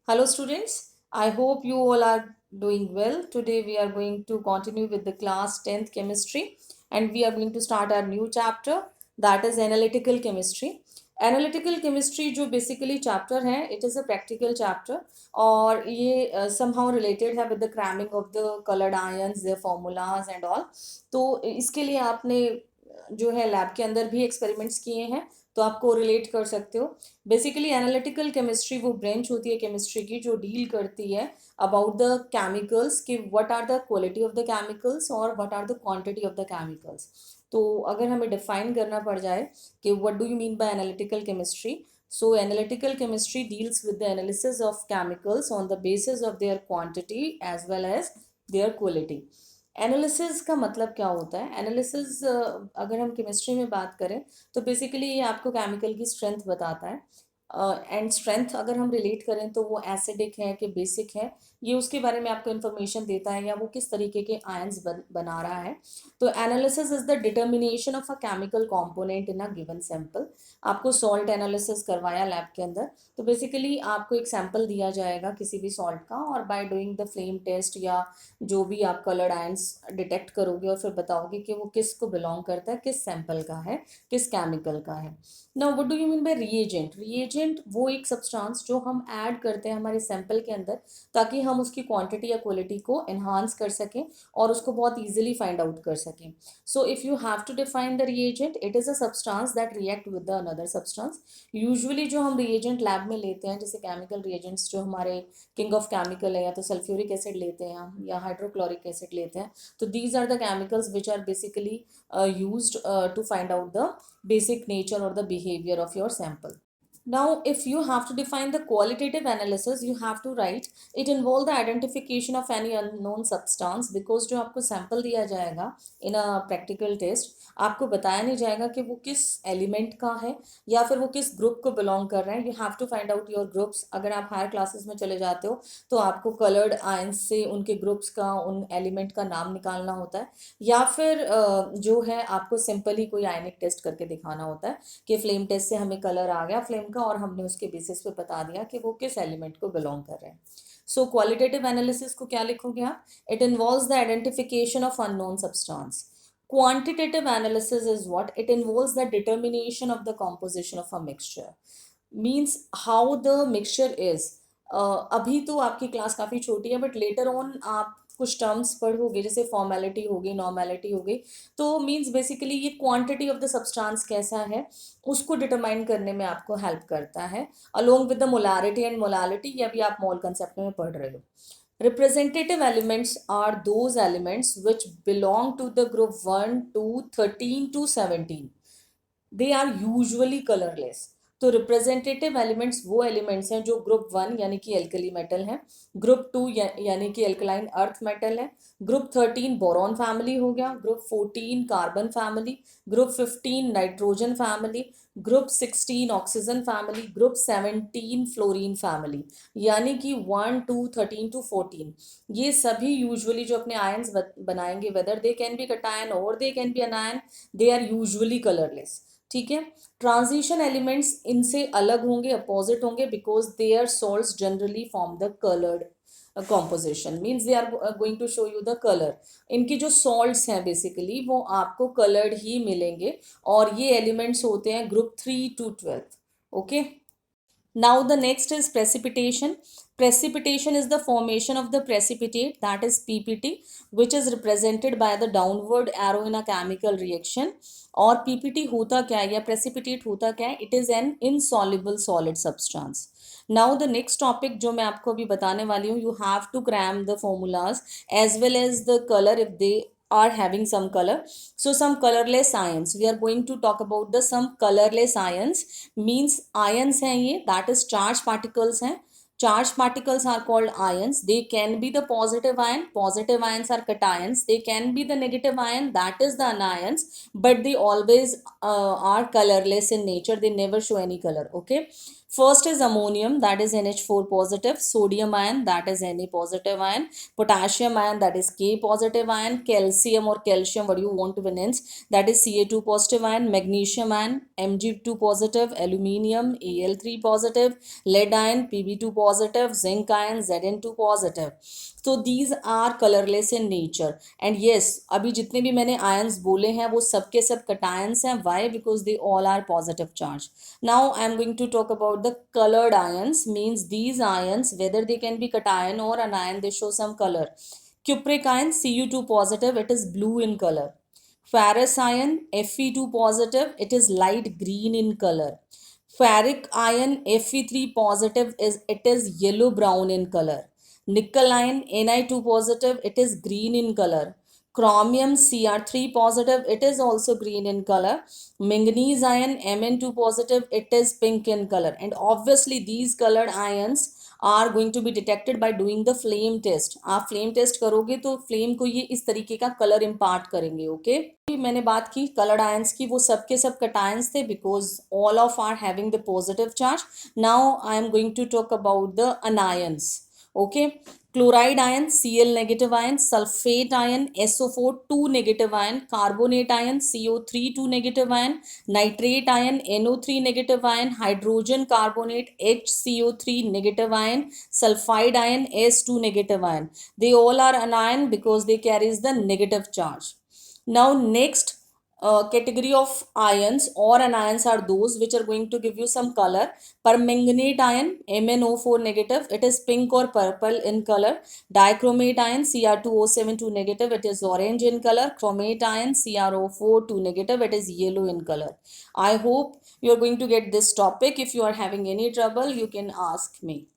Hello, students. I hope you all are doing well. Today, we are going to continue with the class 10th chemistry and we are going to start our new chapter, that is analytical chemistry. Analytical chemistry जो basically chapter है, it is a practical chapter और ये somehow related है with the cramming of the colored ions, their formulas and all. तो इसके लिए आपने जो है लैब के अंदर भी एक्सपेरिमेंट्स किए हैं तो आप कोरिलेट कर सकते हो. बेसिकली एनालिटिकल केमिस्ट्री वो ब्रांच होती है केमिस्ट्री की जो डील करती है अबाउट द केमिकल्स कि what are the quality of the chemicals और what are the quantity of the chemicals. तो अगर हमें डिफाइन करना पड़ जाए कि what do you mean by analytical chemistry, so analytical chemistry deals with the analysis of chemicals on the basis of their quantity as well as their quality. Analysis का मतलब क्या होता है? एनालिसिस अगर हम केमिस्ट्री में बात करें तो बेसिकली ये आपको केमिकल की स्ट्रेंथ बताता है एंड स्ट्रेंथ अगर हम रिलेट करें तो वो एसिडिक है कि बेसिक है, ये उसके बारे में आपको इन्फॉर्मेशन देता है या वो किस तरीके के आयंस बना रहा है. तो analysis is the determination of a chemical component in a given sample. आपको सॉल्ट एनालिसिस करवाया लैब के अंदर तो बेसिकली आपको एक सैंपल दिया जाएगा किसी भी सॉल्ट का और by doing the flame test या जो भी आप कलर्ड आयंस डिटेक्ट करोगे और फिर बताओगे कि वो किस को बिलोंग करता है, किस सैंपल का है, किस केमिकल का है. Now what do you mean bye reagent? Reagent वो एक सब्सटेंस जो हम ऐड करते हैं हमारे सैंपल के अंदर ताकि हम उसकी क्वांटिटी या क्वालिटी को एनहांस कर सकें और उसको बहुत इजीली फाइंड आउट कर सकें. So if you have to define the reagent, it is a substance that react with the another substance. Usually जो हम रिएजेंट लैब में लेते हैं जैसे केमिकल रिएजेंट्स जो हमारे किंग ऑफ केमिकल है या तो सल्फ्यूरिक एसिड लेते हैं या हाइड्रोक्लोरिक एसिड लेते हैं, तो these are the chemicals which are basically used to find out the basic nature or the behavior of your sample. Now, if you have to define the qualitative analysis, you have to write it involve the identification of any unknown substance because जो आपको sample दिया जाएगा in a practical test, आपको बताया नहीं जाएगा कि वो किस एलिमेंट का है या फिर वो किस ग्रुप को बिलोंग कर रहे हैं. You have to find out your groups. अगर आप हायर क्लासेस में चले जाते हो तो आपको कलर्ड आयंस से उनके ग्रुप्स का, उन एलिमेंट का नाम निकालना होता है या फिर जो है आपको सिंपल ही कोई आयनिक टेस्ट करके दिखाना होता है कि फ्लेम टेस्ट से हमें कलर आ गया फ्लेम का और हमने उसके बेसिस पे बता दिया कि वो किस एलिमेंट को बिलोंग कर रहे हैं. सो क्वालिटेटिव एनालिसिस को क्या लिखोगे आप? It involves the identification of unknown substance. Quantitative analysis is what? It involves the determination of the composition of a mixture. Means how the mixture is. अभी तो आपकी क्लास काफ़ी छोटी है बट लेटर ऑन आप कुछ टर्म्स पढ़ोगे जैसे फॉर्मेलिटी होगी, नॉर्मेलिटी होगी, तो मीन्स बेसिकली ये क्वांटिटी ऑफ द सब्सटेंस कैसा है उसको डिटरमाइन करने में आपको हेल्प करता है along with the molarity and molality. ये अभी आप मोल कंसेप्ट में पढ़ रहे हो. Representative elements are those elements which belong to the group 1 to 13 to 17. They are usually colorless. तो रिप्रेजेंटेटिव एलिमेंट्स वो एलिमेंट्स हैं जो ग्रुप 1 यानी कि एल्कली मेटल हैं, ग्रुप 2 यानी कि एल्कलाइन अर्थ मेटल है, ग्रुप 13 बोरॉन फैमिली हो गया, group 14 carbon family, group 15 nitrogen family, group 16 oxygen family, group 17 fluorine family. यानी कि 1 2 13 टू 14 ये सभी यूजुअली जो अपने आयंस बनाएंगे whether they can be cation और they can be anion, they are usually colourless. ठीक है. ट्रांजिशन एलिमेंट्स इनसे अलग होंगे, अपोजिट होंगे because their salts generally form the coloured composition. Means they are going to show you the color. इनकी जो salts हैं बेसिकली वो आपको colored ही मिलेंगे और ये एलिमेंट्स होते हैं group 3 to 12. Okay. Now the next is precipitation. Precipitation is the formation of the precipitate, that is PPT, which is represented by the downward arrow in a chemical reaction. और PPT होता क्या है या precipitate होता क्या है? It is an insoluble solid substance. Now the next topic जो मैं आपको अभी बताने वाली हूँ, you have to cram the formulas as well as the color if they are having some color. So some colorless ions, we are going to talk about the some colorless ions. Means ions हैं ये, that is charged particles हैं. Charged particles are called ions. They can be the positive ion. Positive ions are cations. They can be the negative ion. That is the anions. But they always are colorless in nature. They never show any color. Okay. First is ammonium, that is NH4 positive, sodium ion, that is Na positive ion, potassium ion, that is K positive ion, calcium or calcium, what do you want to pronounce, that is Ca2 positive ion, magnesium ion, Mg2 positive, aluminium, Al3 positive, lead ion, Pb2 positive, zinc ion, Zn2 positive. So these are colorless in nature. And yes, अभी जितने भी मैंने ions बोले हैं वो सब के सब cations हैं. Why? Because they all are positive charge. Now I am going to talk about the colored ions. Means these ions, whether they can be cation or anion, they show some color. Cupric ion, Cu2 positive, it is blue in color. Ferrous ion, Fe2 positive, it is light green in color. Ferric ion, Fe3 positive, it is yellow brown in color. Nickel ion, Ni2 positive, it is green in color. Chromium Cr3 positive, it is also green in color. Manganese ion, Mn2 positive, it is pink in color. And obviously these colored ions are going to be detected by doing the flame test. आप flame test करोगे तो flame को ये इस तरीके का color impart करेंगे. Okay? मैंने बात की colored ions की, वो सब के सब cations थे because all of are having the positive charge. Now I am going to talk about the anions. Okay? Chloride ion, Cl negative ion, sulfate ion, SO4 2 negative ion, carbonate ion, CO3 2 negative ion, nitrate ion, NO3 negative ion, hydrogen carbonate, HCO3 negative ion, sulfide ion, S2 negative ion. They all are anion because they carries the negative charge. Now next category of ions or anions are those which are going to give you some color. Permanganate ion, MnO4 negative, it is pink or purple in color. Dichromate ion, Cr2O7 2 negative, it is orange in color. Chromate ion, CrO4 2 negative, it is yellow in color. I hope you are going to get this topic. If you are having any trouble, you can ask me.